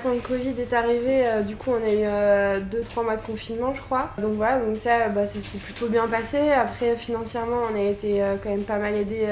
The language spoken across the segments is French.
Quand le Covid est arrivé, du coup on a eu 2-3 mois de confinement je crois. Donc voilà, donc ça s'est plutôt bien passé. Après financièrement on a été quand même pas mal aidé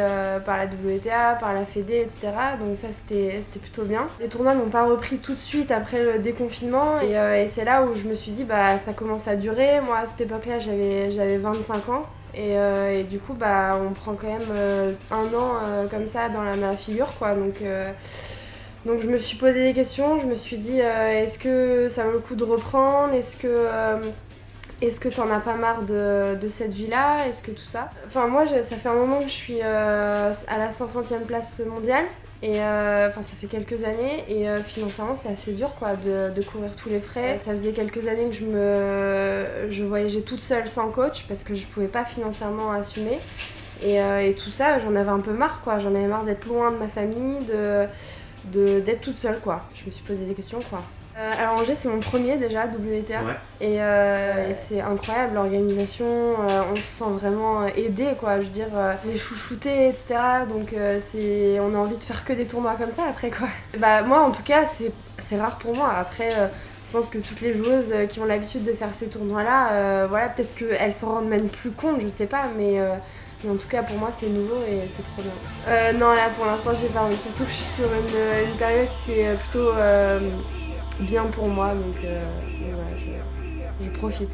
par la WTA, par la Fédé, etc. Donc ça c'était plutôt bien. Les tournois n'ont pas repris tout de suite après le déconfinement et c'est là où je me suis dit ça commence à durer. Moi à cette époque-là j'avais 25 ans. Et du coup, on prend quand même un an comme ça dans la figure, quoi. Donc je me suis posé des questions, je me suis dit est-ce que ça vaut le coup de reprendre, est-ce que t'en as pas marre de cette vie-là, est-ce que tout ça. Enfin moi ça fait un moment que je suis à la 500e place mondiale et ça fait quelques années et financièrement c'est assez dur quoi de couvrir tous les frais. Ça faisait quelques années que je voyageais toute seule sans coach parce que je pouvais pas financièrement assumer. Et tout ça, j'en avais un peu marre quoi, j'en avais marre d'être loin de ma famille, d'être toute seule quoi. Je me suis posé des questions quoi. Alors Angers c'est mon premier déjà WTA et c'est incroyable l'organisation, on se sent vraiment aidé quoi, je veux dire on est chouchouté etc. Donc on a envie de faire que des tournois comme ça après quoi. Moi en tout cas c'est rare pour moi, après je pense que toutes les joueuses qui ont l'habitude de faire ces tournois là, peut-être qu'elles s'en rendent même plus compte, je sais pas mais en tout cas pour moi c'est nouveau et c'est trop bien. Non là pour l'instant j'ai pas envie, surtout que je suis sur une période qui est plutôt bien pour moi donc voilà, je profite.